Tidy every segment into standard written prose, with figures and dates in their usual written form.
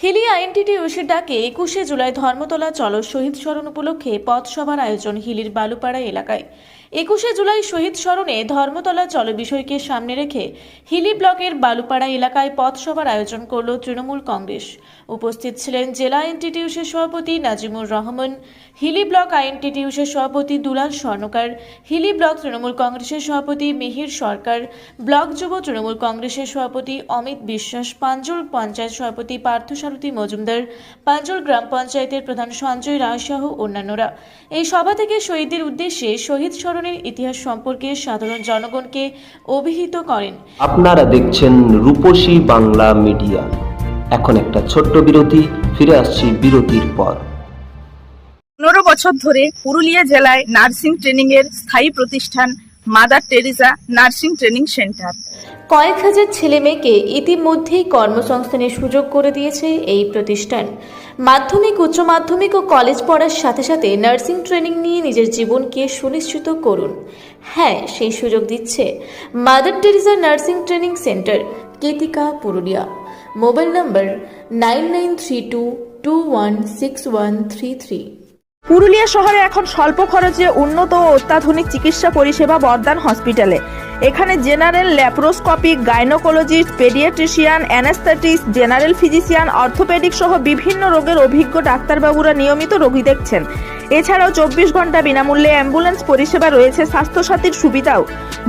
হিলি আইএনটিটিউসির ডাকে 21শে জুলাই ধর্মতলা চলো শহীদ স্মরণ উপলক্ষে পথসভার আয়োজন হিলির বালুপাড়া এলাকায়। 21শে জুলাই শহীদ স্মরণে ধর্মতলা চলো বিষয়কে সামনে রেখে হিলি ব্লকের বালুপাড়া এলাকায় পথসভার আয়োজন করল তৃণমূল কংগ্রেস। উপস্থিত ছিলেন জেলা আইএনটিটিউসির সভাপতি নাজিমুর রহমান, হিলি ব্লক আইএনটিটিউসির সভাপতি দুলাল স্বর্ণকার, হিলি ব্লক তৃণমূল কংগ্রেসের সভাপতি মিহির সরকার, ব্লক যুব তৃণমূল কংগ্রেসের সভাপতি অমিত বিশ্বাস, পাঞ্জল পঞ্চায়েত সভাপতি পার্থ সারথী মজুমদার, পাঞ্জল গ্রাম পঞ্চায়েতের প্রধান সঞ্জয় রায় সহ অন্যান্যরা। এই সভা থেকে শহীদদের উদ্দেশ্যে শহীদ স্মরণের ইতিহাস সম্পর্কে সাধারণ জনগণকে অভিহিত করেন। আপনারা দেখছেন রূপসী বাংলা মিডিয়া। এখন একটা ছোট্ট বিরতি, ফিরে আসছি বিরতির পর। 15 বছর ধরে পুরুলিয়া জেলায় নার্সিং ট্রেনিং এর স্থায়ী প্রতিষ্ঠান mother Teresa nursing training centre কয়েক হাজার ছেলে মেয়েকে ইতিমধ্যেই কর্মসংস্থানের সুযোগ করে দিয়েছে এই প্রতিষ্ঠান। মাধ্যমিক, উচ্চ মাধ্যমিক ও কলেজ পড়ার সাথে সাথে নার্সিং ট্রেনিং নিয়ে নিজের জীবনকে সুনিশ্চিত করুন। হ্যাঁ, সেই সুযোগ দিচ্ছে Mother Teresa nursing training centre, Ketika, Purulia. Mobile number 9932216133। Purulia শহরে এখন স্বল্প খরচে উন্নত ও অত্যাধুনিক চিকিৎসা পরিষেবা বর্ধমান হসপিটালে। এখানে general, laparoscopic, gynaecologist, paediatrician, anaesthetist, general physician, orthopaedic সহ বিভিন্ন রোগের অভিজ্ঞ ডাক্তারবাবুরা নিয়মিত রোগী দেখছেন। এছাড়াও 24 ঘন্টা বিনামূল্যে অ্যাম্বুলেন্স পরিষেবা রয়েছে, স্বাস্থ্যসাথীর সুবিধাও।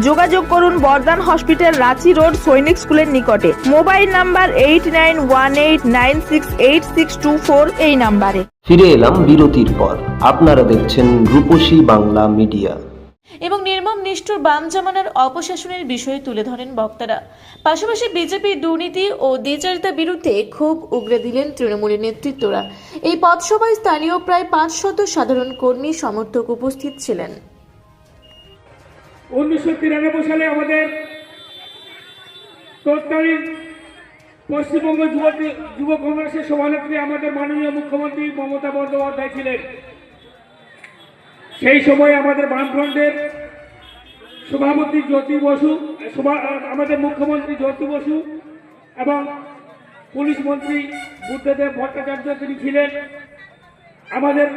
যোগাযোগ করুন বর্ধমান হসপিটাল, রাঁচি রোড, সৈনিক স্কুলের নিকটে। মোবাইল নাম্বার 8918968624 এই নাম্বারে। ফিরে এলাম বিরতির পর। আপনারা দেখছেন রূপসী বাংলা মিডিয়া। এবং নির্মম নিষ্ঠুর বাম জামানার অপশাসনের বিষয়ে তুলে ধরেন বক্তারা। পাশাপাশি বিজেপির দুর্নীতি ও দ্বিচারিতার বিরুদ্ধে ক্ষোভ উগরে দিলেন তৃণমূলের নেতৃত্বরা। এই পথসভায় স্থানীয় প্রায় 500 সাধারণ কর্মী সমর্থক উপস্থিত ছিলেন। 1993 সালে আমাদের তৎকালীন পশ্চিমবঙ্গ যুব কংগ্রেসের সভানেত্রী আমাদের মাননীয় মুখ্যমন্ত্রী মমতা বন্দ্যোপাধ্যায় ছিলেন। সেই সময় আমাদের বামফ্রন্টের সভাপতি জ্যোতি বসু, আমাদের মুখ্যমন্ত্রী জ্যোতি বসু এবং পুলিশ মন্ত্রী বুদ্ধদেব ভট্টাচার্য তিনি ছিলেন। আমাদের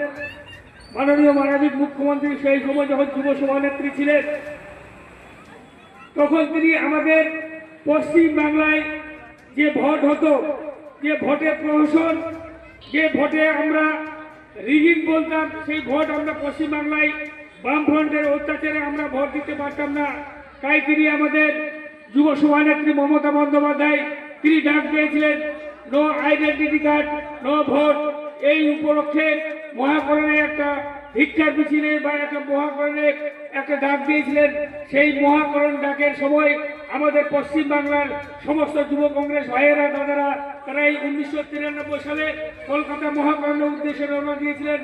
মাননীয় মানবিক মুখ্যমন্ত্রী সেই সময় যখন যুব সভানেত্রী ছিলেন, তখন তিনি আমাদের পশ্চিম বাংলায় যে ভোট হতো, যে ভোটের প্রহসন, যে ভোটে আমরা রিগিং বলতাম, সেই ভোট আমরা পশ্চিমবাংলায় বামফ্রন্টের অত্যাচারে আমরা ভোট দিতে পারতাম না। তাই তিনি আমাদের যুব সভানেত্রী মমতা বন্দ্যোপাধ্যায় তিনি ডাক দিয়েছিলেন no identity card, no vote. এই উপলক্ষে মহাকরণে একটা ভিক্ষার মিছিলে বা একটা মহাকরণে একটা ডাক দিয়েছিলেন। সেই মহাকরণ ডাকের সময় আমাদের পশ্চিমবাংলার সমস্ত যুব কংগ্রেস ভাইয়েরা, দাদারা তারা এই 1993 সালে কলকাতা মহাকরণের উদ্দেশ্যে রওনা দিয়েছিলেন।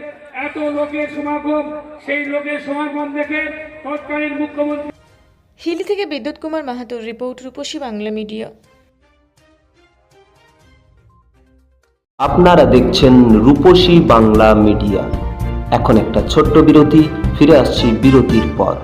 এত লোকের সমাগম, সেই লোকের সমাগম দেখে তৎকালীন মুখ্যমন্ত্রী। হিলি থেকে বিদ্যুৎ কুমার মাহাতোর রিপোর্ট, রূপসী বাংলা মিডিয়া। আপনারা দেখছেন রূপসী বাংলা মিডিয়া। এখন একটা ছোট্ট বিরতি, ফিরে আসছি বিরতির পর।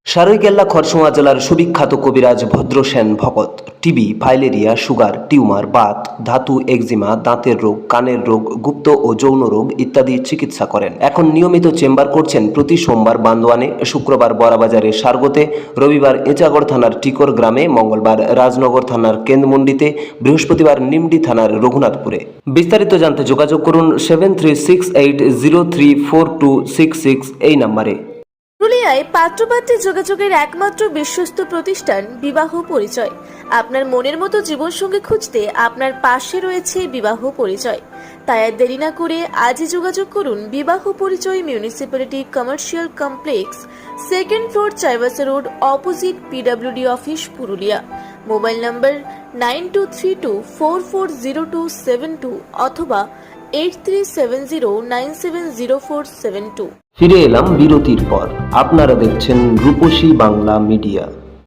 সারৈকেল্লা খরসোয়া জেলার সুবিখ্যাত কবিরাজ ভদ্রসেন ভকত TB, filaria, sugar, tumour, Baat, ধাতু, এক্সিমা, দাঁতের রোগ, কানের রোগ, গুপ্ত ও যৌন রোগ ইত্যাদি চিকিৎসা করেন। এখন নিয়মিত চেম্বার করছেন প্রতি সোমবার বান্দোয়ানে, শুক্রবার বড়াবাজারের সারগোতে, রবিবার এঁচাগড় থানার টিকর গ্রামে, মঙ্গলবার রাজনগর থানার কেন্দ্রমন্ডিতে, বৃহস্পতিবার নিমডি থানার রঘুনাথপুরে। বিস্তারিত জানতে যোগাযোগ করুন 7368034266 এই নাম্বারে। পুরুলিয়ায় পাত্রপাত্রী যোগাযোগের একমাত্র বিশ্বস্ত প্রতিষ্ঠান বিবাহ পরিচয়। আপনার মনের মতো জীবনসঙ্গী খুঁজতে আপনার পাশে রয়েছে বিবাহ পরিচয়। তাই আর দেরি না করে আজই যোগাযোগ করুন বিবাহ পরিচয়, municipality commercial complex, 2nd floor, Chaibasa road, opposite PWD office, Purulia. Mobile নম্বর 9232440272 অথবা 8370970472। ফিরে এলাম বিরতির পর। আপনারা দেখছেন রূপসী বাংলা মিডিয়া।